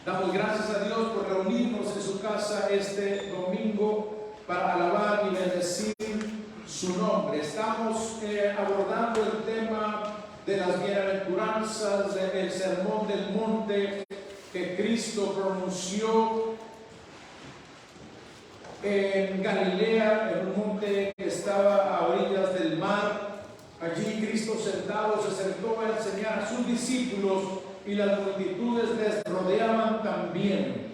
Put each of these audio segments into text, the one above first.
Damos gracias a Dios por reunirnos en su casa este domingo para alabar y bendecir su nombre. Estamos abordando el tema de las bienaventuranzas del Sermón del Monte que Cristo pronunció en Galilea, en un monte que estaba a orillas del mar. Allí Cristo sentado se sentó a enseñar a sus discípulos y las multitudes les rodeaban también.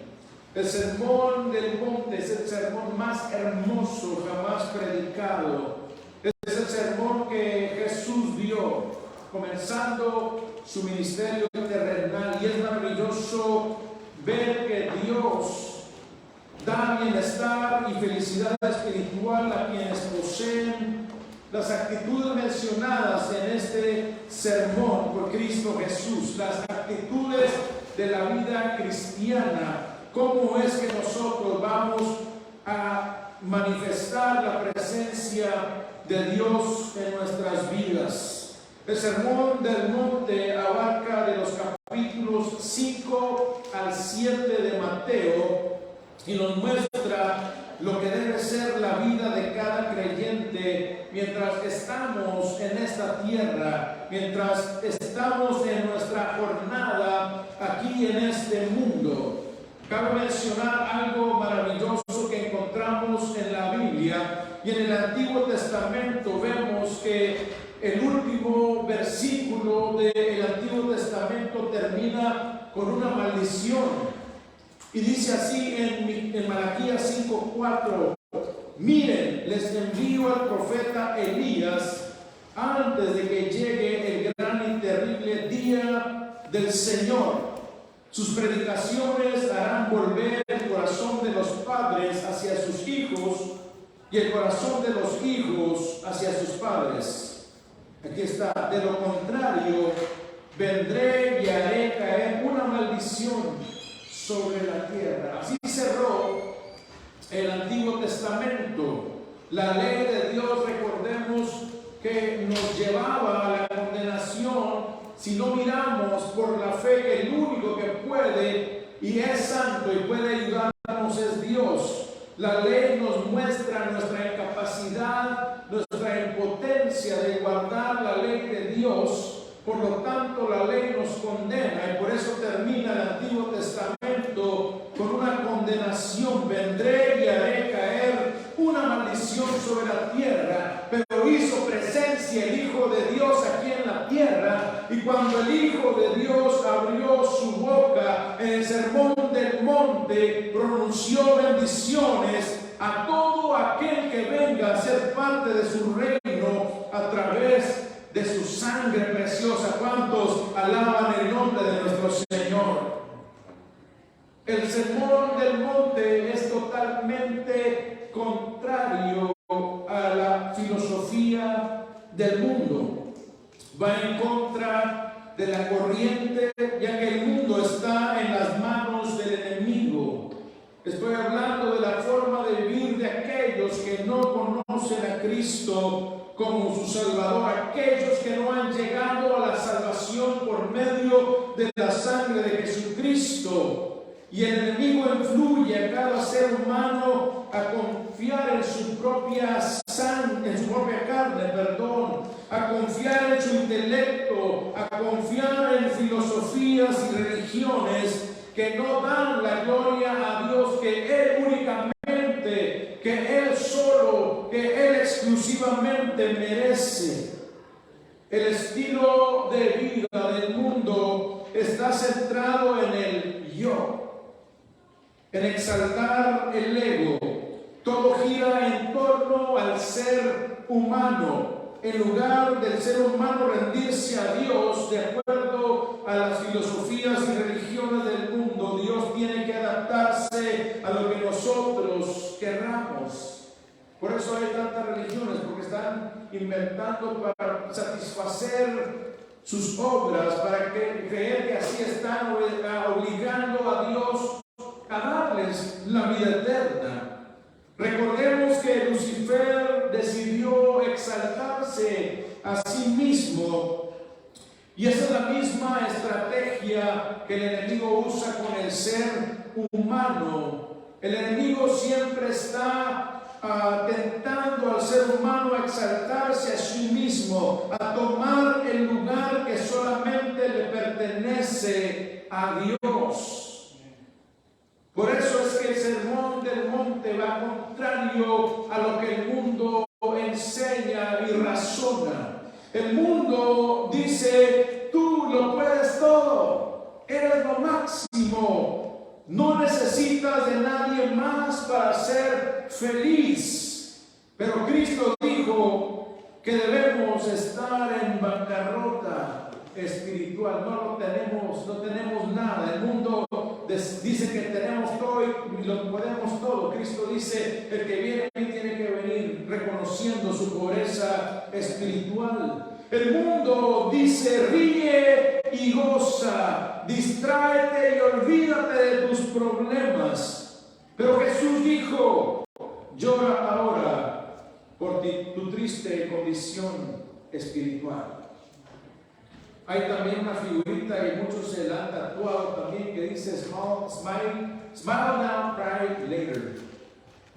El sermón del monte es el sermón más hermoso jamás predicado. Es el sermón que Jesús dio, comenzando su ministerio terrenal. Y es maravilloso ver que Dios da bienestar y felicidad espiritual a quienes poseen las actitudes mencionadas en este sermón por Cristo Jesús, las actitudes de la vida cristiana. ¿Cómo es que nosotros vamos a manifestar la presencia de Dios en nuestras vidas? El Sermón del Monte abarca de los capítulos 5 al 7 de Mateo y nos muestra lo que debe ser la vida de cada creyente mientras estamos en esta tierra, mientras estamos en nuestra jornada aquí en este mundo. Cabe mencionar algo maravilloso que encontramos en la Biblia, y en el Antiguo Testamento vemos que el último versículo del Antiguo Testamento termina con una maldición. Y dice así en Malaquías 5:4: miren, les envío al profeta Elías antes de que llegue el gran y terrible día del Señor. Sus predicaciones harán volver el corazón de los padres hacia sus hijos y el corazón de los hijos hacia sus padres. Aquí está: de lo contrario, vendré y haré caer una maldición sobre la tierra. Así cerró el Antiguo Testamento. La ley de Dios, recordemos que nos llevaba a la condenación si no miramos por la fe que el único que puede y es santo y puede ayudarnos es Dios. La ley nos muestra nuestra incapacidad, nuestra impotencia de guardar la ley de Dios. Por lo tanto, la ley nos condena, y por eso termina el Antiguo Testamento con una condenación: vendré y haré caer una maldición sobre la tierra. Pero hizo presencia el Hijo de Dios aquí en la tierra, y cuando el Hijo de Dios abrió su boca en el Sermón del Monte, pronunció bendiciones a todo aquel que venga a ser parte de su reino a través de su sangre preciosa. ¿Cuántos alaban el nombre de nuestro Señor? El Sermón del Monte es totalmente contrario a la filosofía del mundo. Va en contra de la corriente, ya que el mundo está en las manos del enemigo. Estoy hablando de la forma de vivir de aquellos que no conocen a Cristo como su Salvador, aquellos que no han llegado a la salvación por medio de la sangre de Jesucristo. Y el enemigo influye a cada ser humano a confiar en su propia sangre, en su propia carne, a confiar en su intelecto, a confiar en filosofías y religiones que no dan la gloria a Dios, que Él únicamente, que Él solo, que Él exclusivamente merece. El estilo de vida del mundo está centrado en el yo, en exaltar el ego. Todo gira en torno al ser humano, en lugar del ser humano rendirse a Dios de acuerdo a las filosofías y religiones del mundo. Dios tiene que adaptarse a lo que nosotros querramos. Por eso hay tantas religiones, porque están inventando para satisfacer sus obras, para creer que así están obligando a Dios a darles la vida eterna. Recordemos que Lucifer decidió exaltarse a sí mismo, y esa es la misma estrategia estrategia que el enemigo usa con el ser humano. El enemigo siempre está tentando al ser humano a exaltarse a sí mismo, a tomar el lugar que solamente le pertenece a Dios. Por eso es que el sermón del monte va contrario a lo que el mundo enseña y razona. El mundo dice: tú lo puedes todo, eres lo máximo, no necesitas de nadie más para ser feliz. Pero Cristo dijo que debemos estar en bancarrota espiritual. No tenemos nada. El mundo dice que tenemos todo y lo podemos todo. Cristo dice: el que viene a mí tiene que venir reconociendo su pobreza espiritual. El mundo dice: ríe y goza, distráete y olvídate de tus problemas. Pero Jesús dijo: llora ahora por tu triste condición espiritual. Hay también una figurita, y muchos se la han tatuado también, que dice: smile now, cry later.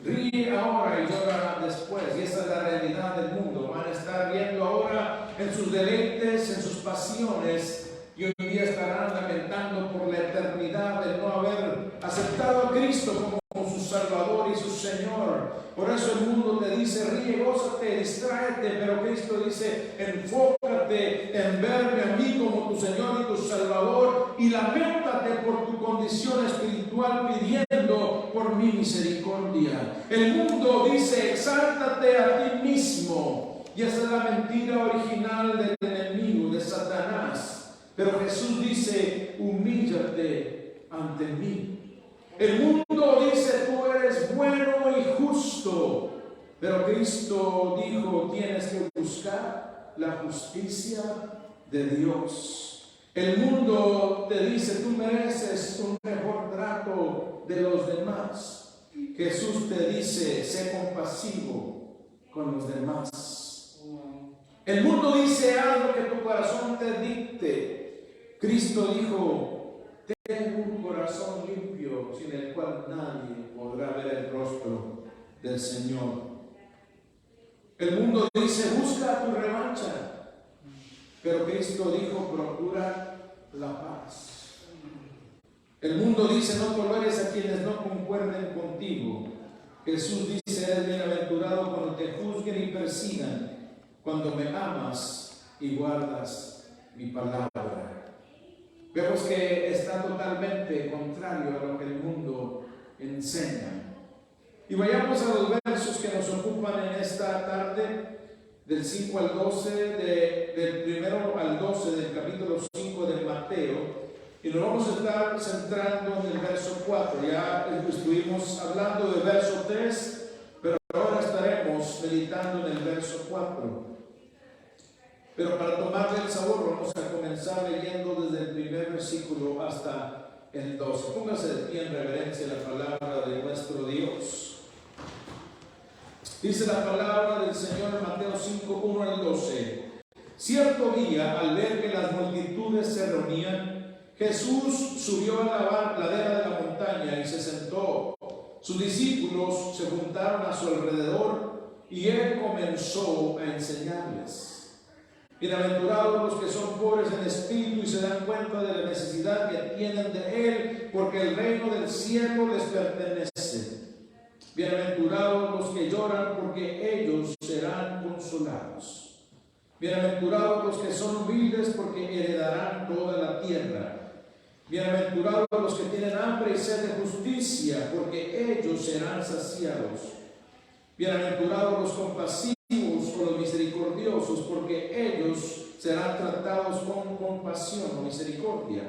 Ríe ahora y llora después. Y esa es la realidad del mundo. Van a estar riendo ahora en sus deleites, en sus pasiones, y hoy día estarán lamentando por la eternidad de no haber aceptado a Cristo como su Salvador y su Señor. Por eso el mundo te dice: ríe, gózate, distráete. Pero Cristo dice: enfócate en verme a mí como tu Señor y tu Salvador, y lamentate por tu condición espiritual, pidiendo por mi misericordia. El mundo dice: exáltate a ti mismo, y esa es la mentira original del enemigo, de Satanás. Pero Jesús dice: humíllate ante mí. El mundo dice: tú eres bueno y justo. Pero Cristo dijo: tienes que buscar la justicia de Dios. El mundo te dice: tú mereces un mejor trato de los demás. Jesús te dice: sé compasivo con los demás. El mundo dice: haz lo que tu corazón te dicte. Cristo dijo: ten un corazón limpio, sin el cual nadie podrá ver el rostro del Señor. El mundo dice: busca tu revancha. Pero Cristo dijo: procura la paz. El mundo dice: no toleres a quienes no concuerden contigo. Jesús dice: eres bienaventurado cuando te juzguen y persigan, cuando me amas y guardas mi palabra. Vemos que está totalmente contrario a lo que el mundo enseña. Y vayamos a los versos que nos ocupan en esta tarde, del 5 al 12, del primero al 12 del capítulo 5 de Mateo. Y nos vamos a estar centrando en el verso 4. Ya estuvimos hablando del verso 3, pero ahora estaremos meditando en el verso 4. Pero para tomarle el sabor, vamos a comenzar leyendo desde el primer versículo hasta el 12. Póngase de pie en reverencia a la palabra de nuestro Dios. Dice la palabra del Señor en Mateo 5, 1 al 12. Cierto día, al ver que las multitudes se reunían, Jesús subió a la ladera de la montaña y se sentó. Sus discípulos se juntaron a su alrededor y él comenzó a enseñarles. Bienaventurados los que son pobres en espíritu y se dan cuenta de la necesidad que tienen de él, porque el reino del cielo les pertenece. Bienaventurados los que lloran, porque ellos serán consolados. Bienaventurados los que son humildes, porque heredarán toda la tierra. Bienaventurados los que tienen hambre y sed de justicia, porque ellos serán saciados. Bienaventurados los compasivos o los misericordiosos, porque ellos serán tratados con compasión o misericordia.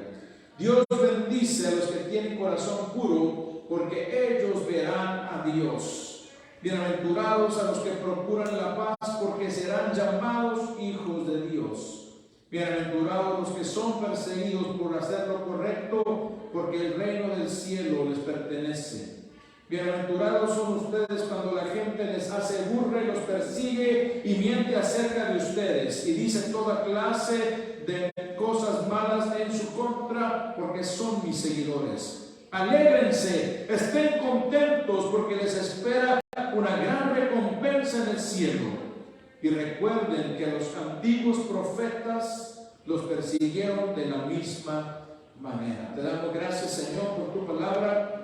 Dios bendice a los que tienen corazón puro, porque ellos verán a Dios. Bienaventurados a los que procuran la paz, porque serán llamados hijos de Dios. Bienaventurados los que son perseguidos por hacer lo correcto, porque el reino del cielo les pertenece. Bienaventurados son ustedes cuando la gente les hace burla y los persigue y miente acerca de ustedes y dice toda clase de cosas cosas malas en su contra, porque son mis seguidores. Alégrense, estén contentos, porque les espera una gran recompensa en el cielo. Y recuerden que a los antiguos profetas los persiguieron de la misma manera. Te damos gracias, Señor, por tu palabra.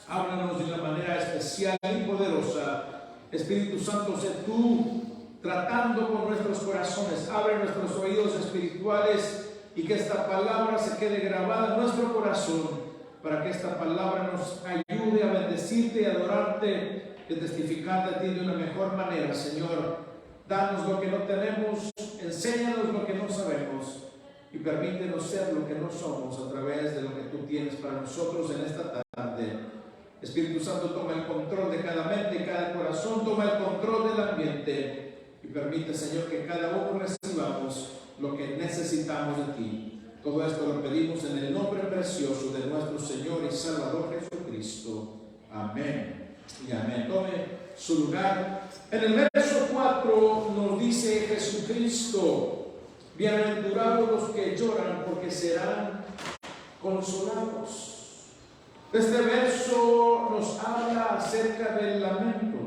Háblanos de una manera especial y poderosa. Espíritu Santo, sé tú tratando con nuestros corazones. Abre nuestros oídos espirituales y que esta palabra se quede grabada en nuestro corazón, para que esta palabra nos ayude a bendecirte y adorarte y testificar de ti de una mejor manera. Señor, danos lo que no tenemos, enséñanos lo que no sabemos y permítenos ser lo que no somos a través de lo que tú tienes para nosotros en esta tarde. Espíritu Santo, toma el control de cada mente y cada corazón, toma el control del ambiente y permite, Señor, que cada uno recibamos lo que necesitamos de ti. Todo esto lo pedimos en el nombre precioso de nuestro Señor y Salvador Jesucristo. Amén y amén. Tome su lugar. En el verso 4 nos dice Jesucristo: bienaventurados los que lloran, porque serán consolados. Este verso nos habla acerca del lamento.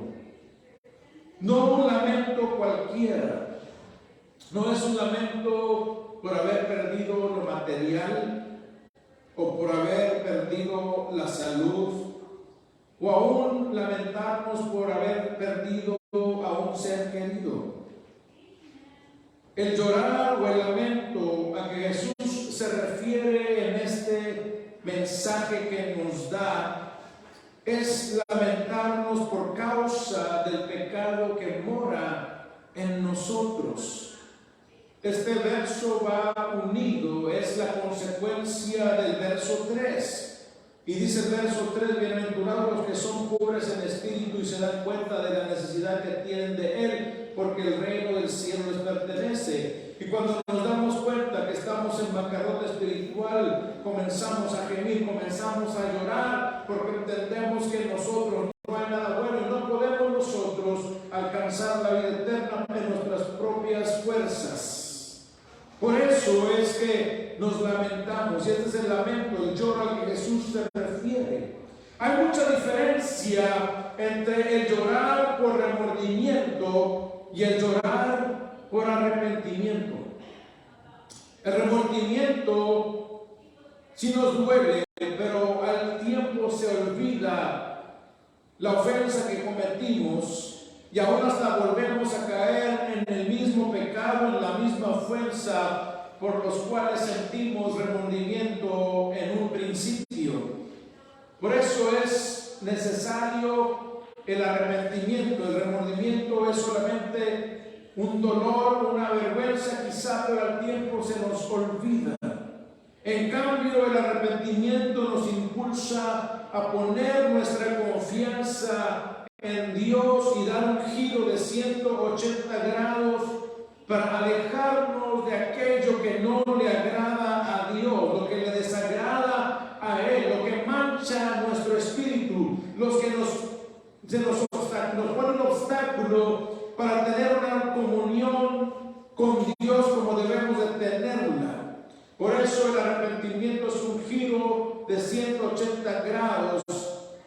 No un lamento cualquiera. No es un lamento por haber perdido lo material o por haber perdido la salud, o aún lamentarnos por haber perdido a un ser querido. El llorar o el lamento a que Jesús se refiere en este mensaje que nos da es lamentarnos por causa del pecado que mora en nosotros. Este verso va unido, es la consecuencia del verso 3. Y dice el verso 3: bienaventurados los que son pobres en espíritu y se dan cuenta de la necesidad que tienen de Él, porque el reino del cielo les pertenece. Y cuando nos damos cuenta que estamos en bancarrota espiritual, comenzamos a gemir, comenzamos a llorar, porque entendemos que en nosotros no hay nada bueno y no podemos nosotros alcanzar la vida eterna en nuestras propias fuerzas. Por eso es que nos lamentamos, y este es el lamento, el lloro al que Jesús se refiere. Hay mucha diferencia entre el llorar por remordimiento y el llorar por arrepentimiento. El remordimiento sí nos duele, pero al tiempo se olvida la ofensa que cometimos y aún hasta volvemos a caer en el mismo pecado, en la misma ofensa por los cuales sentimos remordimiento en un principio. Por eso es necesario el arrepentimiento. El remordimiento es solamente un dolor, una vergüenza quizá, pero al tiempo se nos olvida. En cambio, el arrepentimiento nos impulsa a poner nuestra confianza en Dios y dar un giro de 180 grados para alejarnos de aquello que no le agrada a Dios, lo que le desagrada a Él, lo que mancha nuestro espíritu, los que nos ponen obstáculo para tener una comunión con Dios como debemos de tenerla. Por eso el arrepentimiento es un giro de 180 grados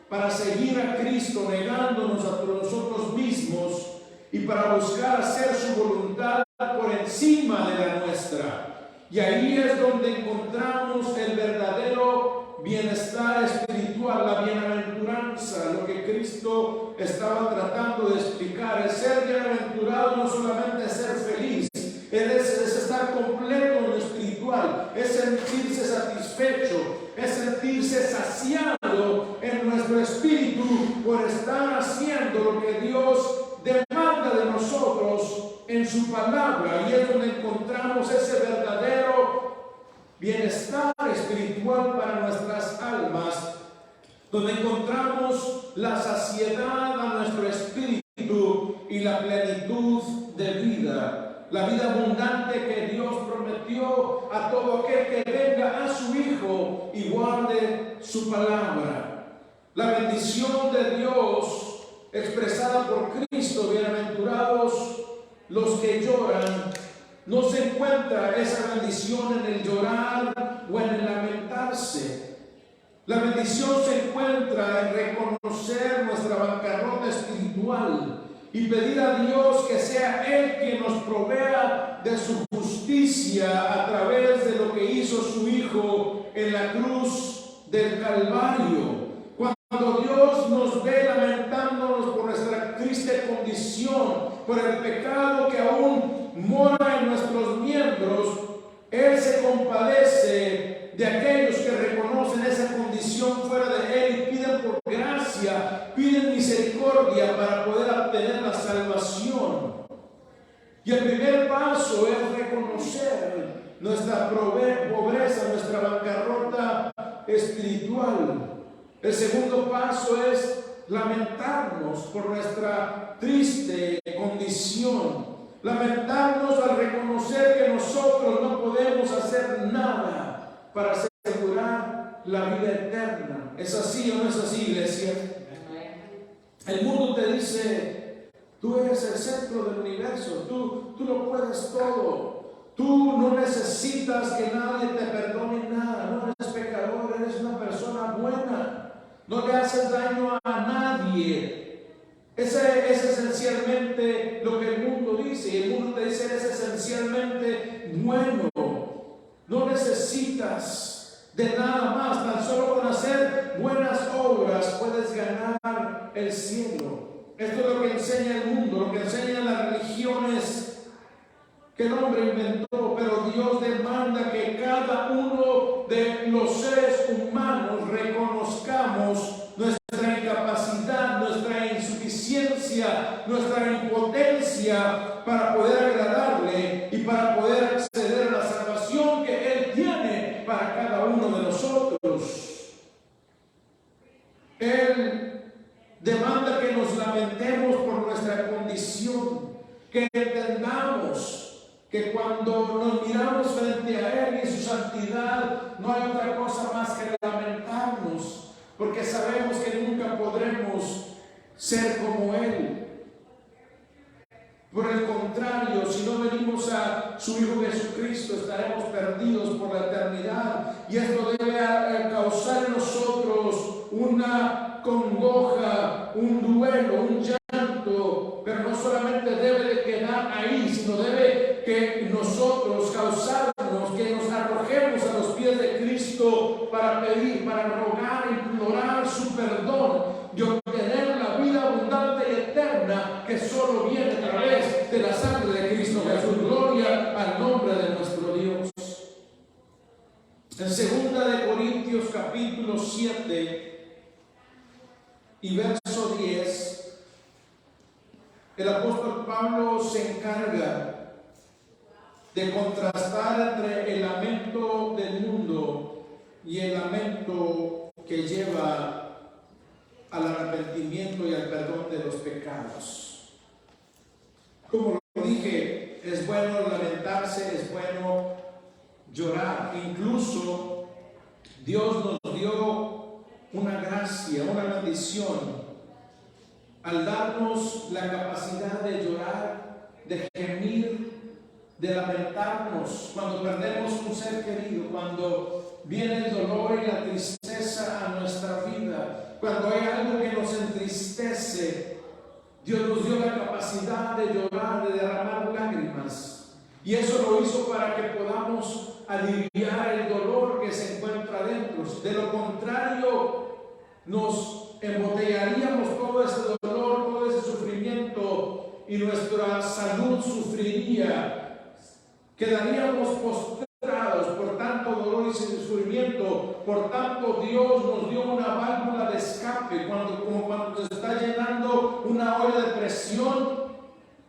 para seguir a Cristo, negándonos a nosotros mismos y para buscar hacer su voluntad por encima de la nuestra. Y ahí es donde encontramos el verdadero bienestar espiritual, la bienaventuranza, lo que Cristo estaba tratando de explicar. El ser bienaventurado no solamente es ser feliz, es estar completo en lo espiritual, es sentirse satisfecho, es sentirse saciado en nuestro espíritu por estar haciendo lo que Dios demanda de nosotros en su palabra. Y es donde encontramos ese verdadero bienestar espiritual para nuestras almas, donde encontramos la saciedad a nuestro espíritu y la plenitud de vida. La vida abundante que Dios prometió a todo aquel que venga a su Hijo y guarde su palabra. La bendición de Dios expresada por Cristo: bienaventurados los que lloran, no se encuentra esa bendición en el llorar o en el lamentarse. La bendición se encuentra en reconocer nuestra bancarrota espiritual y pedir a Dios que sea Él quien nos provea de su justicia a través de lo que hizo su Hijo en la cruz del Calvario. Cuando Dios nos ve lamentándonos por nuestra triste condición, por el pecado que aún mora en nuestros miembros, Él se compadece de aquellos que reconocen esa condición fuera de Él y piden por gracia, piden misericordia para poder obtener la salvación. Y el primer paso es reconocer nuestra pobreza, nuestra bancarrota espiritual. El segundo paso es lamentarnos por nuestra triste condición. Lamentarnos al reconocer que nosotros no podemos hacer nada para asegurar la vida eterna. ¿Es así o no es así, iglesia? El mundo te dice, tú eres el centro del universo, tú lo puedes todo. Tú no necesitas que nadie te perdone nada, no eres pecador, eres una persona buena. No le haces daño a nadie. Ese es esencialmente lo que el mundo dice. Y el mundo te dice, eres esencialmente bueno. No necesitas de nada más. Tan solo con hacer buenas obras puedes ganar el cielo. Esto es lo que enseña el mundo, lo que enseñan las religiones que el hombre inventó, pero Dios demanda que cada uno de los seres humanos reconozcamos nuestra incapacidad, nuestra insuficiencia, nuestra impotencia para poder agradarle y para poder acceder a la salvación que Él tiene para cada uno de nosotros. Él demanda que nos lamentemos por nuestra condición, que entendamos que cuando nos miramos frente a Él y su santidad, no hay otra cosa más que lamentarnos, porque sabemos que nunca podremos ser como Él. Por el contrario, si no venimos a su Hijo Jesucristo, estaremos perdidos por la eternidad, y esto debe causar en nosotros una congoja, un duelo, un llanto, pero no solamente debe de quedar ahí, sino debe que nosotros causarnos, que nos arrojemos a los pies de Cristo para pedir, para rogar, implorar su perdón y obtener la vida abundante y eterna que solo viene a través de la sangre de Cristo Jesús. Gloria al nombre de nuestro Dios. En 2 Corintios capítulo 7 y verso 10, el apóstol Pablo se encarga de contrastar entre el lamento del mundo y el lamento que lleva al arrepentimiento y al perdón de los pecados. Como lo dije, es bueno lamentarse, es bueno llorar. Incluso Dios nos dio una gracia, una bendición al darnos la capacidad de llorar, de gemir, de lamentarnos cuando perdemos un ser querido, cuando viene el dolor y la tristeza a nuestra vida, cuando hay algo que nos entristece. Dios nos dio la capacidad de llorar, de derramar lágrimas, y eso lo hizo para que podamos aliviar el dolor que se encuentra dentro. De lo contrario, nos embotellaríamos todo ese dolor, todo ese sufrimiento, y nuestra salud sufriría. Quedaríamos postrados por tanto dolor y sufrimiento. Por tanto, Dios nos dio una válvula de escape, como cuando se está llenando una olla de presión.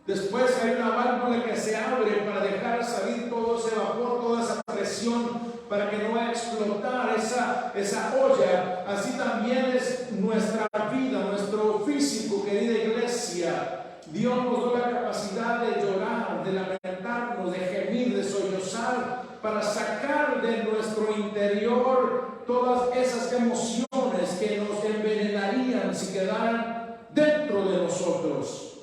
Después hay una válvula que se abre para dejar salir todo ese vapor, toda esa presión, para que no vaya a explotar esa olla. Así también es nuestra vida, nuestro físico, querida iglesia. Dios nos dio la capacidad de llorar, de lamentarnos, de gemir, de sollozar, para sacar de nuestro interior todas esas emociones que nos envenenarían si quedaran dentro de nosotros.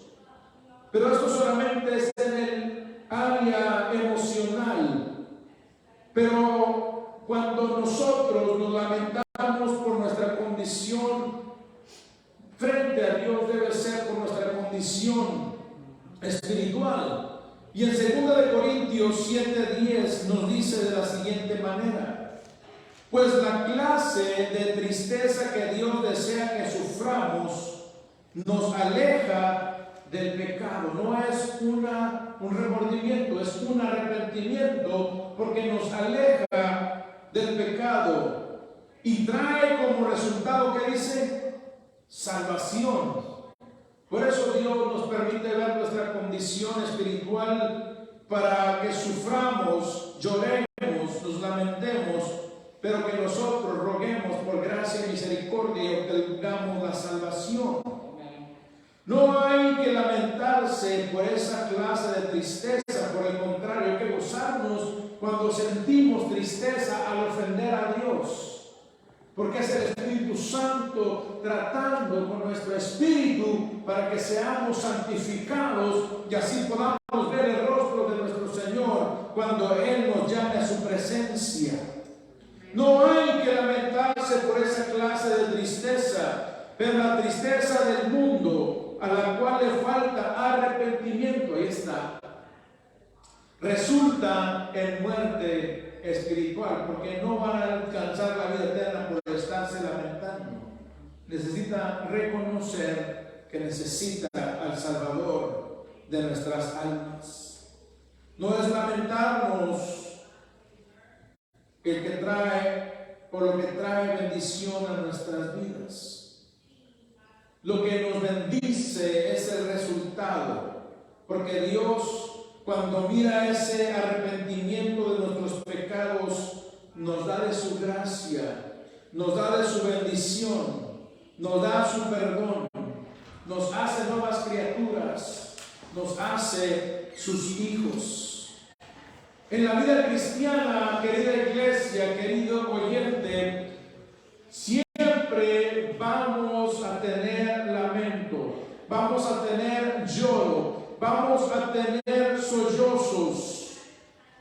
Pero esto solamente es en el área emocional. nosotros nos lamentamos por nuestra condición frente a Dios, debe ser por nuestra condición espiritual. Y en 2 de Corintios 7:10 nos dice de la siguiente manera: pues la clase de tristeza que Dios desea que suframos nos aleja del pecado. No es un remordimiento, es un arrepentimiento, porque nos aleja del pecado y trae como resultado, ¿qué dice? Salvación. Por eso Dios nos permite ver nuestra condición espiritual, para que suframos, lloremos, nos lamentemos, pero que nosotros roguemos por gracia y misericordia y obtengamos la salvación. No hay que lamentarse por esa clase de tristeza, por el contrario, hay que gozarnos cuando sentimos tristeza al ofender a Dios. Porque es el Espíritu Santo tratando con nuestro espíritu para que seamos santificados y así podamos ver el rostro de nuestro Señor cuando Él nos llame a su presencia. No hay que lamentarse por esa clase de tristeza, pero la tristeza del mundo, a la cual le falta arrepentimiento, ahí está, resulta en muerte espiritual, porque no van a alcanzar la vida eterna por estarse lamentando. Necesita reconocer que necesita al Salvador de nuestras almas. No es lamentarnos el que trae o lo que trae bendición a nuestras vidas. Lo que nos bendice es el resultado, porque Dios, cuando mira ese arrepentimiento de nuestros pecados, nos da de su gracia, nos da de su bendición, nos da su perdón, nos hace nuevas criaturas, nos hace sus hijos. En la vida cristiana, querida iglesia, querido oyente, siempre vamos a tener lamento, vamos a tener lloro, vamos a tener sollozos.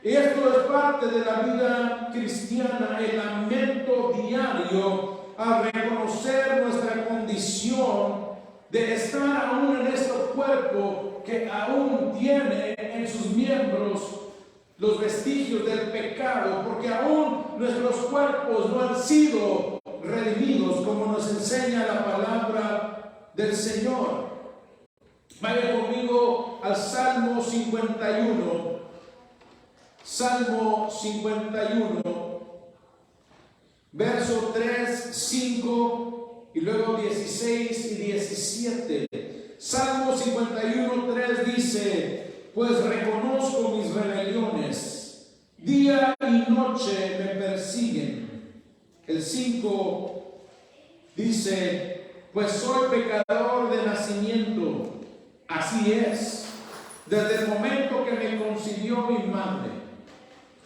Esto es parte de la vida cristiana, el lamento diario al reconocer nuestra condición de estar aún en este cuerpo que aún tiene en sus miembros los vestigios del pecado, porque aún nuestros cuerpos no han sido redimidos como nos enseña la palabra del Señor. Vaya conmigo al Salmo 51. Salmo 51, verso 3, 5 y luego 16 y 17. Salmo 51, 3 dice: pues reconozco mis rebeliones, día y noche me persiguen. El 5 dice: pues soy pecador de nacimiento, así es, desde el momento que me concibió mi madre.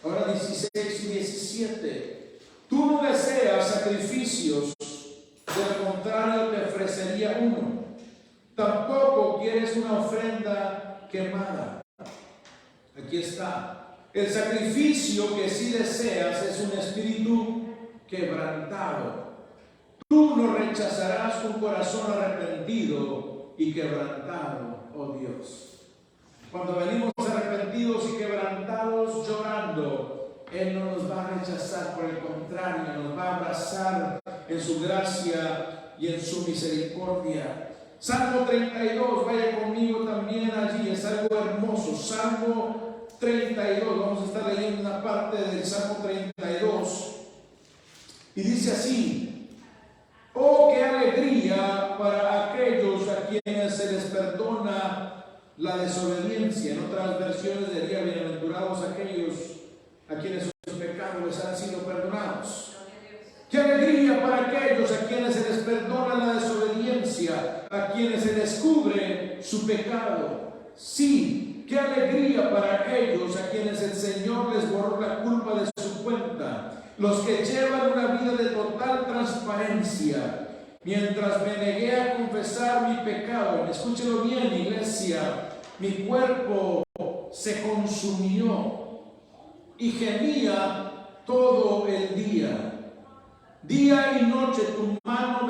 Ahora 16 y 17. Tú no deseas sacrificios, del contrario te ofrecería uno. Tampoco quieres una ofrenda quemada. Aquí está. El sacrificio que sí deseas es un espíritu quebrantado. Tú no rechazarás un corazón arrepentido y quebrantado, oh Dios. Cuando venimos arrepentidos y quebrantados, llorando, Él no nos va a rechazar, por el contrario, nos va a abrazar en su gracia y en su misericordia. Salmo 32, vaya conmigo también allí, es algo hermoso. Salmo 32, vamos a estar leyendo una parte del Salmo 32. Y dice así: oh, qué alegría para aquellos a quienes se les perdona la desobediencia. En otras versiones diría: bienaventurados aquellos a quienes sus pecados les han sido perdonados. Qué alegría para aquellos a quienes se les perdona la desobediencia, a quienes se descubre su pecado. Sí, qué alegría para aquellos a quienes el Señor les borró la culpa de su cuenta, los que llevan una vida de total transparencia. Mientras me negué a confesar mi pecado, escúchelo bien, iglesia, mi cuerpo se consumió y gemía todo el día. Día y noche tu mano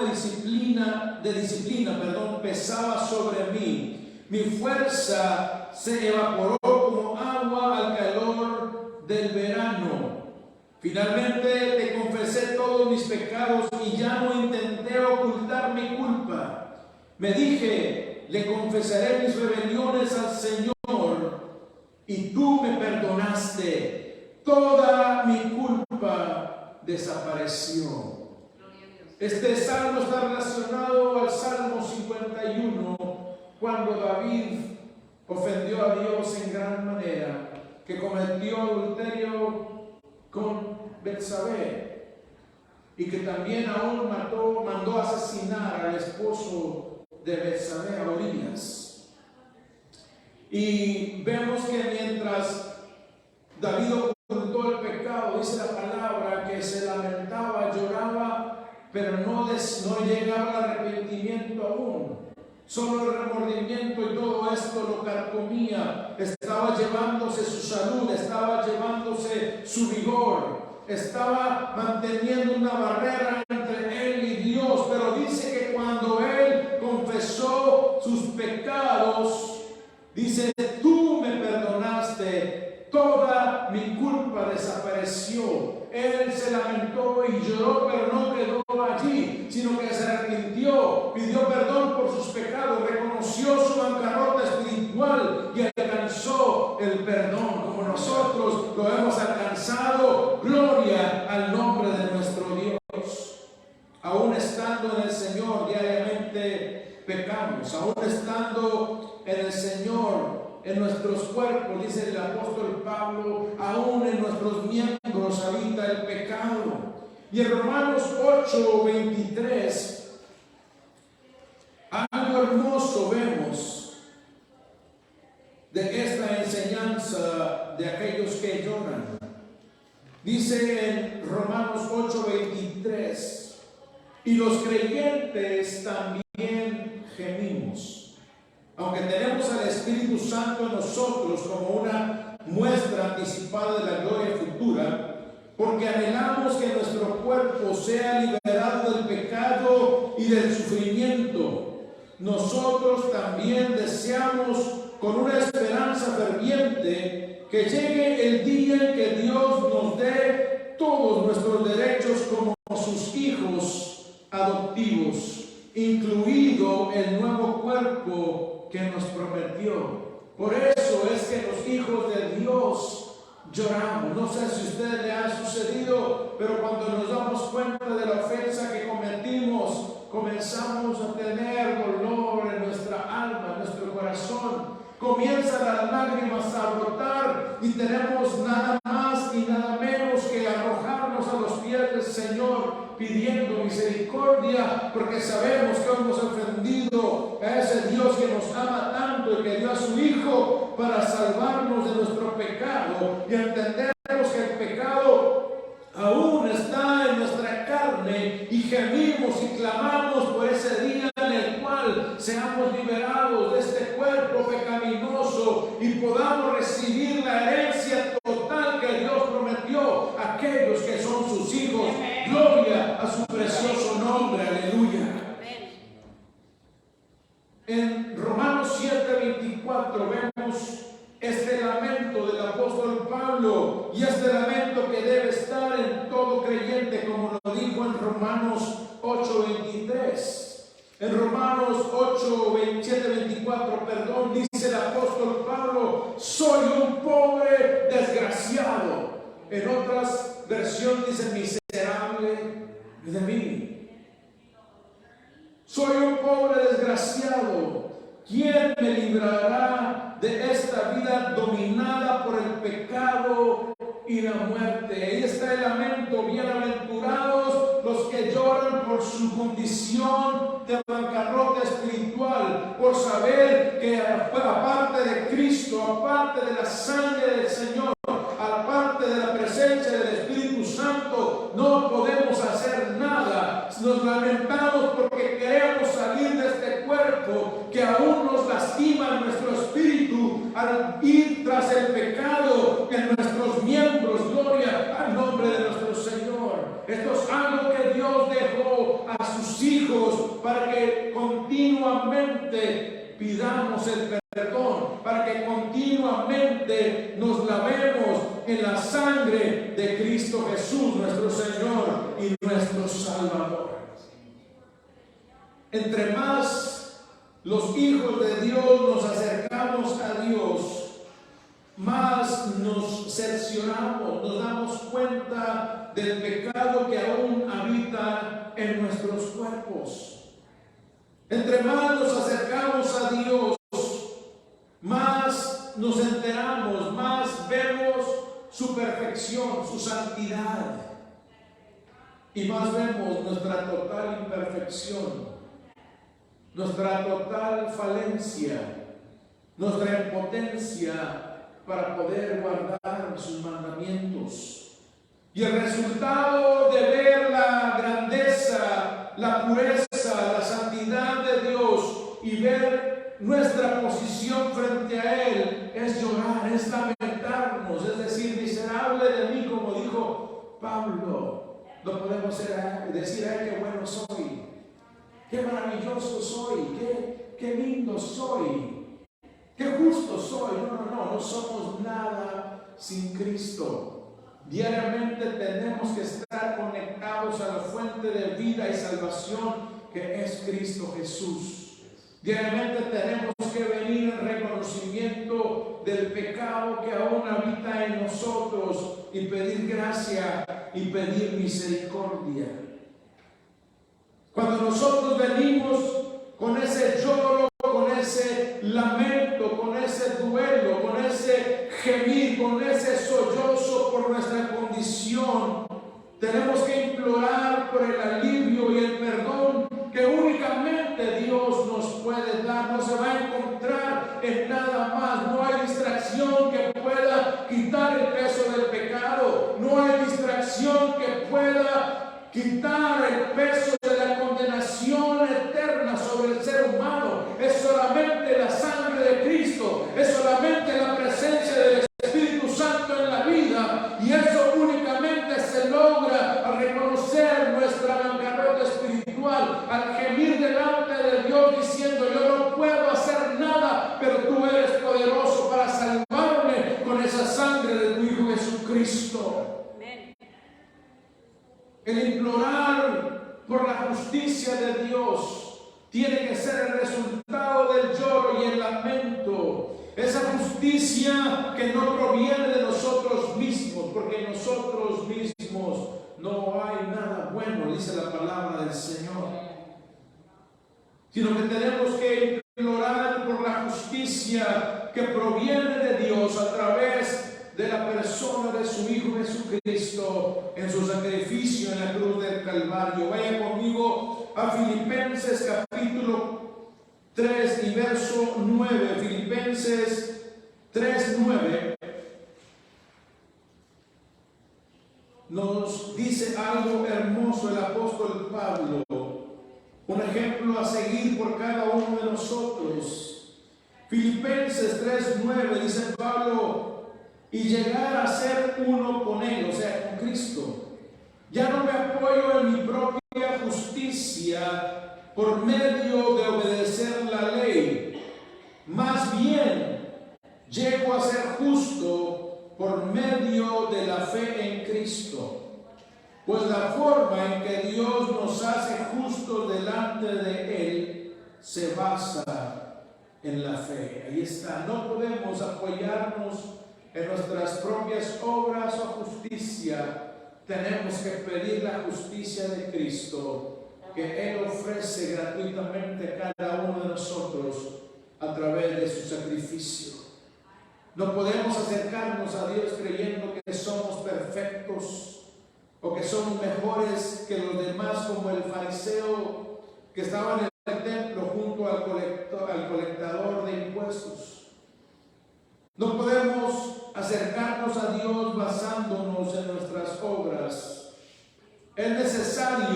pesaba sobre mí. Mi fuerza se evaporó como agua al calor del verano. Finalmente te confesé todos mis pecados y ya no intenté ocultar mi culpa. Me dije, le confesaré mis rebeliones al Señor y tú me perdonaste. Toda mi culpa desapareció. Este salmo está relacionado al Salmo 51, cuando David ofendió a Dios en gran manera, que cometió adulterio con Betsabé y que también aún mandó asesinar al esposo de Betsabé, a Urías. Y vemos que mientras David ocultó el pecado, dice la palabra que se lamentaba, lloraba, pero no llegaba al arrepentimiento aún. Solo el remordimiento y todo esto lo carcomía. Estaba llevándose su salud, estaba llevándose su vigor, estaba manteniendo una barrera entre él y Dios. Pero dice que cuando él confesó sus pecados, dice, tú me perdonaste, toda mi culpa desapareció. Él se lamentó y lloró, pero no quedó allí, sino que se arrepintió, pidió perdón por sus pecados, reconoció su bancarrota espiritual y alcanzó el perdón, como nosotros lo hemos alcanzado. Gloria al nombre de nuestro Dios. Aún estando en el Señor diariamente pecamos, aún estando en el Señor, en nuestros cuerpos, dice el apóstol Pablo, aún en nuestros miembros habita el pecado. Y en Romanos 8:23, algo hermoso vemos de esta enseñanza de aquellos que lloran. Dice en Romanos 8:23, y los creyentes también gemimos, aunque tenemos al Espíritu Santo en nosotros como una muestra anticipada de la gloria futura, porque anhelamos que nuestro cuerpo sea liberado del pecado y del sufrimiento. Nosotros también deseamos con una esperanza ferviente que llegue el día en que Dios nos dé todos nuestros derechos como sus hijos adoptivos, incluido el nuevo cuerpo que nos prometió. Por eso es que los hijos de Dios lloramos. No sé si a ustedes le ha sucedido, pero cuando nos damos cuenta de la ofensa que cometimos, comenzamos a tener dolor en nuestra alma, en nuestro corazón. Comienzan las lágrimas a brotar y tenemos nada más y nada menos que arrojarnos a los pies del Señor pidiendo misericordia, porque sabemos que hemos ofendido a ese Dios que nos ama tanto y que dio a su Hijo para salvarnos de nuestro pecado. Y entendemos que el pecado aún está en nuestra carne y gemimos y clamamos por ese día en el cual seamos liberados de este cuerpo pecaminoso y podamos recibir la herencia total que Dios prometió a aquellos que son sus hijos. Gloria a su precioso nombre, aleluya. En Romanos 7:24 vemos este lamento del apóstol Pablo, y este lamento que debe estar en todo creyente, como lo dijo en Romanos 8:23. En Romanos 7:24, dice el apóstol Pablo, soy un pobre desgraciado. En otras versiones dice miserable de mí. Soy un pobre desgraciado. ¿Quién me librará de esta vida dominada por el pecado y la muerte? Ahí está el lamento. Bienaventurados los que lloran por su condición de bancarrota espiritual, por saber que aparte de Cristo, aparte de la sangre del Señor, aparte de la presencia del Espíritu Santo, no podemos hacer nada. Nos lamentamos porque queremos salir de este cuerpo que aún nos lastima en nuestro espíritu al ir tras el pecado en nuestros miembros. Gloria al nombre de nuestro Señor. Esto es algo que Dios Dios dejó a sus hijos para que continuamente pidamos el perdón, para que continuamente nos lavemos en la sangre de Cristo Jesús, nuestro Señor y nuestro Salvador. Entre más los hijos de Dios nos acercamos a Dios, más nos cercioramos, nos damos cuenta del pecado que aún habita en nuestros cuerpos. Entre más nos acercamos a Dios, más nos enteramos, más vemos su perfección, su santidad, y más vemos nuestra total imperfección, nuestra total falencia, nuestra impotencia para poder guardar sus mandamientos. Y el resultado de ver la grandeza, la pureza, la santidad de Dios y ver nuestra posición frente a Él es llorar, es lamentarnos, es decir, miserable de mí, como dijo Pablo. No podemos decir, ay, qué bueno soy, qué maravilloso soy, qué lindo soy, qué justo soy. No somos nada sin Cristo. Diariamente tenemos que estar conectados a la fuente de vida y salvación que es Cristo Jesús. Diariamente tenemos que venir en reconocimiento del pecado que aún habita en nosotros y pedir gracia y pedir misericordia. Cuando nosotros venimos con ese lloro, con ese lamento, con ese duelo, con ese gemir, con ese sollozo por nuestra condición, tenemos que implorar por el alivio y el perdón que únicamente Dios nos puede dar. No se va a encontrar en nada más. No hay distracción que pueda quitar el peso del pecado. No hay distracción que pueda quitar el peso de la condenación eterna sobre el ser humano. Es solamente la sangre de Cristo, es solamente la presencia del Espíritu Santo en la vida, y eso únicamente se logra al reconocer nuestra bancarrota espiritual, al gemir delante de Dios diciendo: yo no puedo hacer nada, pero tú eres poderoso para salvarme con esa sangre de tu Hijo Jesucristo. El implorar por la justicia de Dios tiene que ser el resultado del lloro y el lamento. Esa justicia que no proviene de nosotros mismos, porque en nosotros mismos no hay nada bueno, dice la palabra del Señor. Sino que tenemos que implorar por la justicia que proviene de Dios a través de la persona de su Hijo Jesucristo en su sacrificio en la cruz del Calvario. Vaya conmigo a Filipenses capítulo 3 y verso 9. Filipenses 3:9 nos dice algo hermoso el apóstol Pablo, un ejemplo a seguir por cada uno de nosotros. Filipenses 3:9 dice Pablo: y llegar a ser uno con Él, o sea, con Cristo. Ya no me apoyo en mi propia justicia por medio de obedecer la ley, más bien llego a ser justo por medio de la fe en Cristo. Pues la forma en que Dios nos hace justos delante de Él se basa en la fe. Ahí está. No podemos apoyarnos en nuestras propias obras o justicia. Tenemos que pedir la justicia de Cristo, que Él ofrece gratuitamente a cada uno de nosotros a través de su sacrificio. No podemos acercarnos a Dios creyendo que somos perfectos o que somos mejores que los demás, como el fariseo que estaba en el templo junto al colectador de impuestos. No podemos acercarnos a Dios basándonos en nuestras obras. Es necesario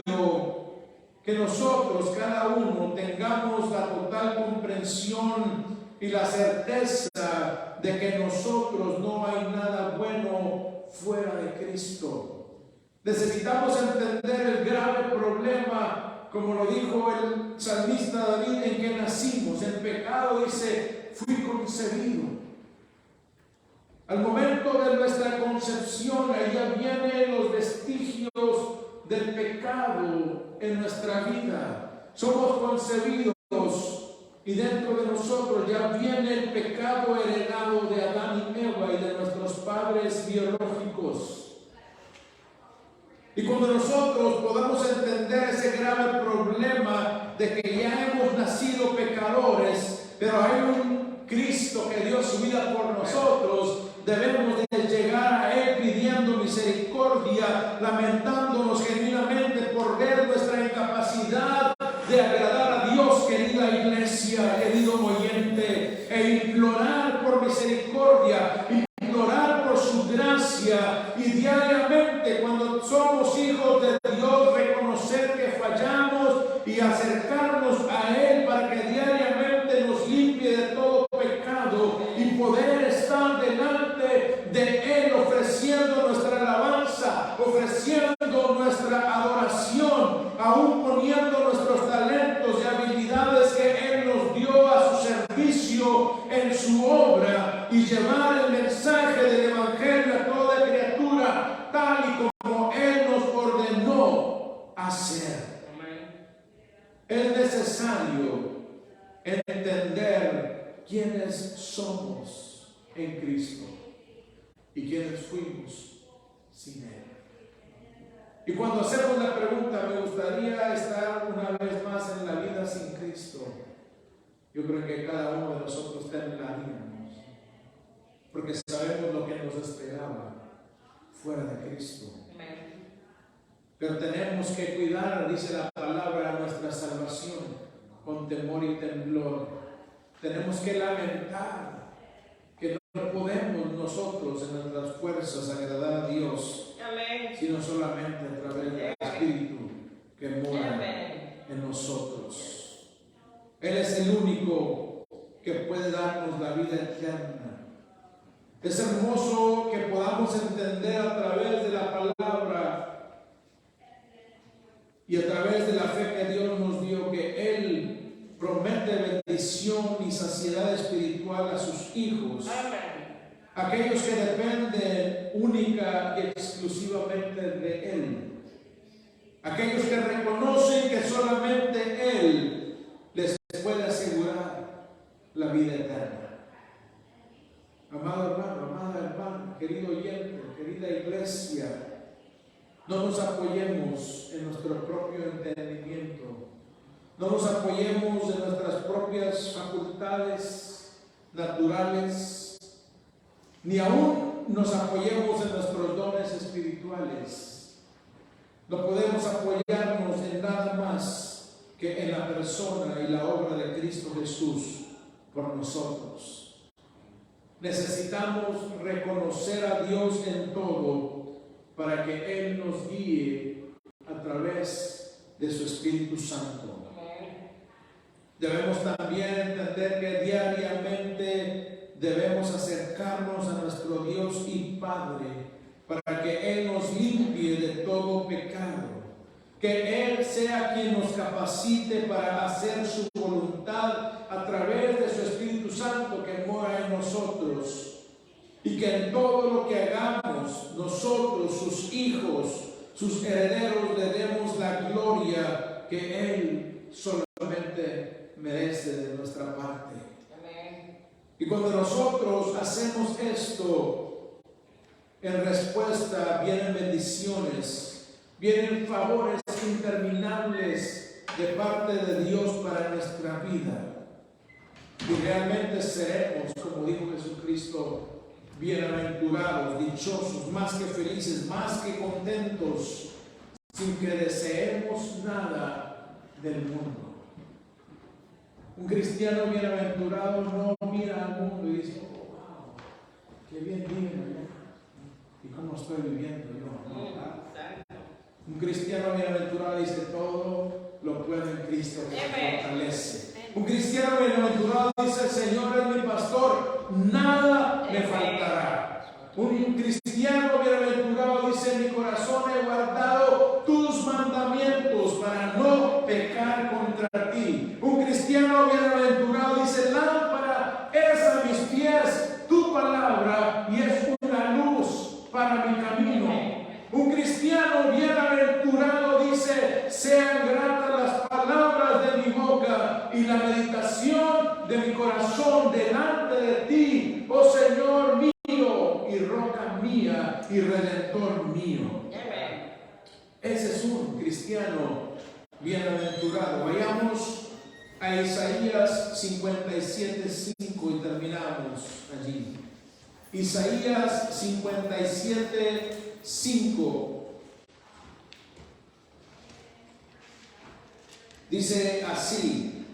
que nosotros, cada uno, tengamos la total comprensión y la certeza de que en nosotros no hay nada bueno fuera de Cristo. Necesitamos entender el grave problema, como lo dijo el salmista David, en que nacimos. En pecado, dice, fui concebido. Al momento de nuestra concepción, ahí ya vienen los vestigios del pecado en nuestra vida. Somos concebidos y dentro de nosotros ya viene el pecado heredado de Adán y Eva y de nuestros padres biológicos. Y cuando nosotros podamos entender ese grave problema de que ya hemos nacido pecadores, pero hay un Cristo que dio su vida por nosotros, debemos de llegar a Él pidiendo misericordia, lamentándonos genuinamente por ver nuestra incapacidad de agradar a Dios, querida iglesia, querido oyente, e implorar por misericordia, implorar por su gracia, y diariamente, cuando somos hijos de Dios, reconocer que fallamos y acercarnos a Él para que diariamente nos limpie de todo pecado y poder estar delante de Él ofreciendo nuestra alabanza, ofreciendo nuestra adoración, aún poniendo nuestros talentos y habilidades que Él nos dio a su servicio en su obra, y llevar el mensaje del Evangelio a toda criatura tal y como Él nos ordenó hacer. Es necesario entender quiénes somos en Cristo y quiénes fuimos sin Él. Y cuando hacemos la pregunta, ¿me gustaría estar una vez más en la vida sin Cristo? Yo creo que cada uno de nosotros temblaríamos, porque sabemos lo que nos esperaba fuera de Cristo. Pero tenemos que cuidar, dice la palabra, nuestra salvación con temor y temblor. Tenemos que lamentar que no podemos nosotros en nuestras fuerzas agradar a Dios, sino solamente a través del Espíritu que mora en nosotros. Él es el único que puede darnos la vida eterna. Es hermoso que podamos entender a través de la palabra y a través de la fe que Dios nos dio, que Él promete bendición y saciedad espiritual a sus hijos. Aquellos que dependen única y exclusivamente de Él. Aquellos que reconocen que solamente Él les puede asegurar la vida eterna. Amado hermano, amada hermana, querido oyente, querida iglesia, no nos apoyemos en nuestro propio entendimiento. No nos apoyemos en nuestras propias facultades naturales, ni aún nos apoyemos en nuestros dones espirituales. No podemos apoyarnos en nada más que en la persona y la obra de Cristo Jesús por nosotros. Necesitamos reconocer a Dios en todo para que Él nos guíe a través de su Espíritu Santo. Debemos también entender que diariamente debemos acercarnos a nuestro Dios y Padre para que Él nos limpie de todo pecado, que Él sea quien nos capacite para hacer su voluntad a través de su Espíritu Santo que mora en nosotros, y que en todo lo que hagamos nosotros, sus hijos, sus herederos, le demos la gloria que Él solamente merece de nuestra parte. Amén. Y cuando nosotros hacemos esto, en respuesta vienen bendiciones, vienen favores interminables de parte de Dios para nuestra vida. Y realmente seremos, como dijo Jesucristo, bienaventurados, dichosos, más que felices, más que contentos, sin que deseemos nada del mundo. Un cristiano bienaventurado no mira al mundo y dice, oh, wow, qué bien viven allá. ¿Y cómo estoy viviendo yo? ¿No? Un cristiano bienaventurado dice, todo lo puedo en Cristo que me fortalece. Un cristiano bienaventurado dice, el Señor es mi pastor, nada me faltará. Un cristiano bienaventurado dice, mi corazón he guardado contra ti. Un cristiano bienaventurado dice: lámpara es a mis pies tu palabra y es una luz para mi camino. Un cristiano bienaventurado dice: sean gratas las palabras de mi boca y la meditación de mi corazón delante de ti, oh Señor mío y roca mía y redentor mío. Ese es un cristiano bienaventurado. Vayamos a Isaías 57:5 y terminamos allí. Isaías 57:5 dice así,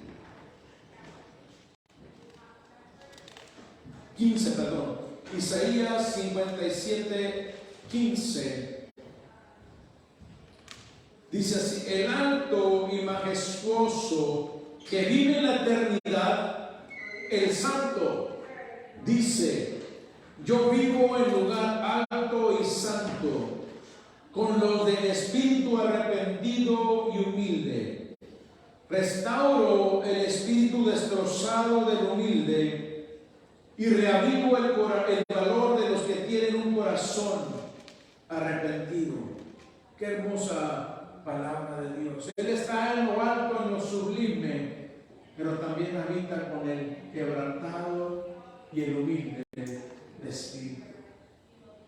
15, perdón. Isaías 57:15 dice así: el alto y majestuoso que vive en la eternidad, el santo, dice: yo vivo en lugar alto y santo, con los de espíritu arrepentido y humilde. Restauro el espíritu destrozado del humilde y reavivo el valor de los que tienen un corazón arrepentido. Qué hermosa palabra de Dios. Él está en lo alto, en lo sublime, pero también habita con el quebrantado y el humilde de espíritu.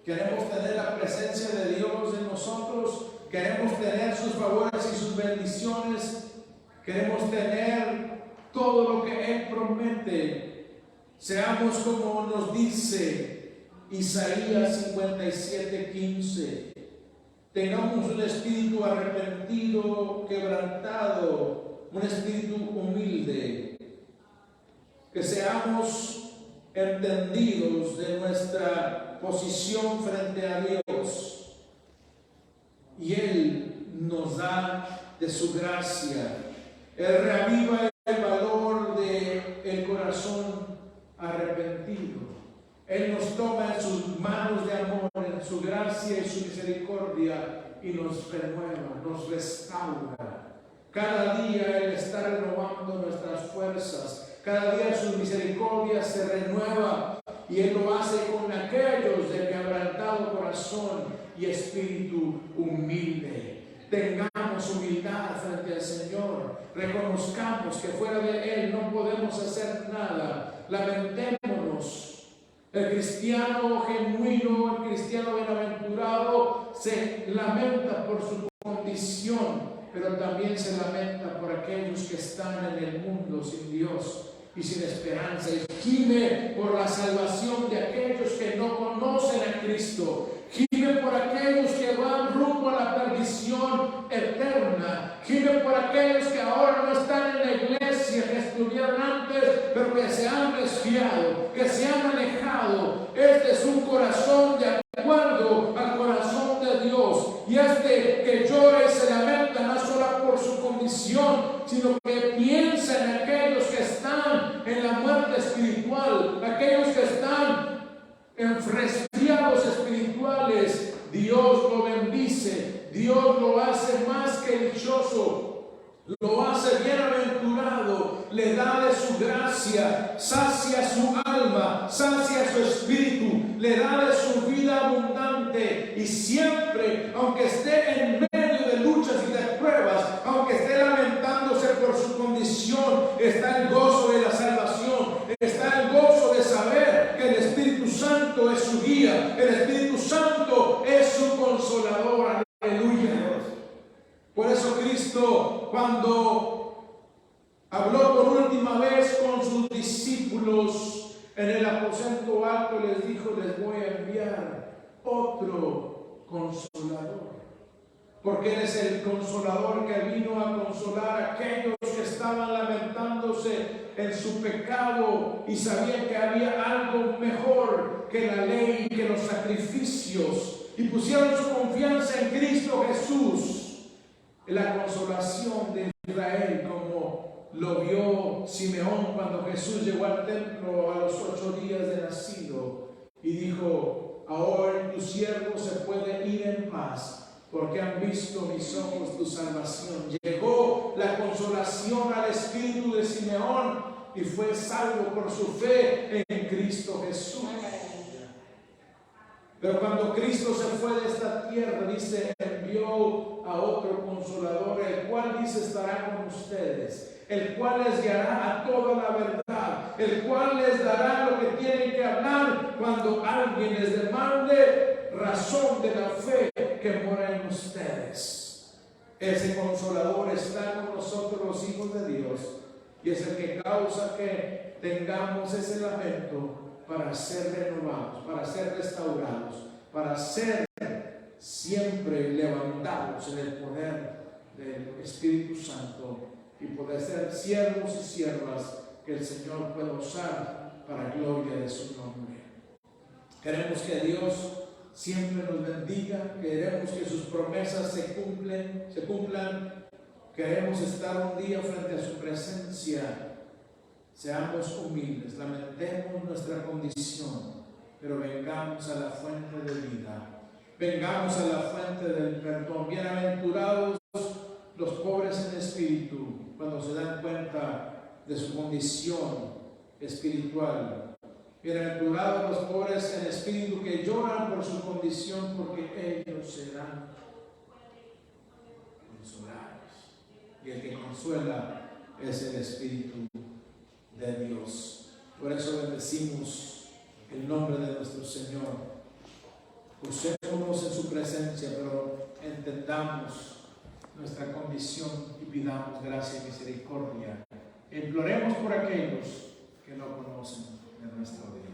Queremos tener la presencia de Dios en nosotros, queremos tener sus favores y sus bendiciones, queremos tener todo lo que Él promete. Seamos como nos dice Isaías 57:15. Tengamos un espíritu arrepentido, quebrantado, un espíritu humilde. Que seamos entendidos de nuestra posición frente a Dios. Y Él nos da de su gracia. Él reaviva el valor del corazón arrepentido. Él nos toma en sus manos de amor, en su gracia y su misericordia, y nos renueva, nos restaura. Cada día Él está renovando nuestras fuerzas. Cada día su misericordia se renueva, y Él lo hace con aquellos de quebrantado corazón y espíritu humilde. Tengamos humildad frente al Señor. Reconozcamos que fuera de Él no podemos hacer nada. Lamentémonos. El cristiano genuino, el cristiano bienaventurado se lamenta por su condición, pero también se lamenta por aquellos que están en el mundo sin Dios y sin esperanza, y gime por la salvación de aquellos que no conocen a Cristo, gime por aquellos que van rumbo a la perdición eterna, gime por aquellos que ahora no están en la iglesia, que estuvieron antes, pero que se han desviado, que se han alejado. Este es un corazón de acuerdo al corazón de Dios, y este que llora y se lamenta no solo por su condición, sino que piensa en aquellos que están en la muerte espiritual, aquellos que están en resfriados espirituales. Dios lo bendice, Dios lo hace más que dichoso, lo hace bienaventurado, le da de su gracia, sacia su alma, sacia su espíritu, le da de su vida abundante, y siempre, aunque esté en medio de luchas y de pruebas, aunque esté lamentándose por su condición, está el gozo de la salvación, está el gozo de saber que el Espíritu Santo es su guía, el Espíritu Santo es su consolador. Aleluya. Por eso Cristo, cuando habló por última vez con sus discípulos en el aposento alto, les dijo: les voy a enviar otro consolador, porque Él es el consolador que vino a consolar a aquellos que estaban lamentándose en su pecado y sabían que había algo mejor que la ley y que los sacrificios, y pusieron su confianza en Cristo Jesús, en la consolación de Israel, como lo vio Simeón cuando Jesús llegó al templo a los 8 días de nacido y dijo: ahora tu siervo se puede ir en paz, porque han visto mis ojos tu salvación. Llegó la consolación nació al espíritu de Simeón y fue salvo por su fe en Cristo Jesús. Pero cuando Cristo se fue de esta tierra, dice, envió a otro consolador, el cual dice estará con ustedes, el cual les guiará a toda la verdad, el cual les dará lo que tienen que hablar cuando alguien les demande razón de la fe que mora en ustedes. Ese consolador está con nosotros los hijos de Dios y es el que causa que tengamos ese lamento para ser renovados, para ser restaurados, para ser siempre levantados en el poder del Espíritu Santo y poder ser siervos y siervas que el Señor pueda usar para gloria de su nombre. Queremos que Dios siempre nos bendiga, queremos que sus promesas se cumplan, queremos estar un día frente a su presencia. Seamos humildes, lamentemos nuestra condición, pero vengamos a la fuente de vida, vengamos a la fuente del perdón. Bienaventurados los pobres en espíritu, cuando se dan cuenta de su condición espiritual. Bienaventurados los pobres en espíritu que lloran por su condición, porque ellos serán consolados. Y el que consuela es el Espíritu de Dios. Por eso bendecimos el nombre de nuestro Señor. Usémonos en su presencia, pero entendamos nuestra condición y pidamos gracia y misericordia. Imploremos por aquellos que no conocen de nuestro Dios.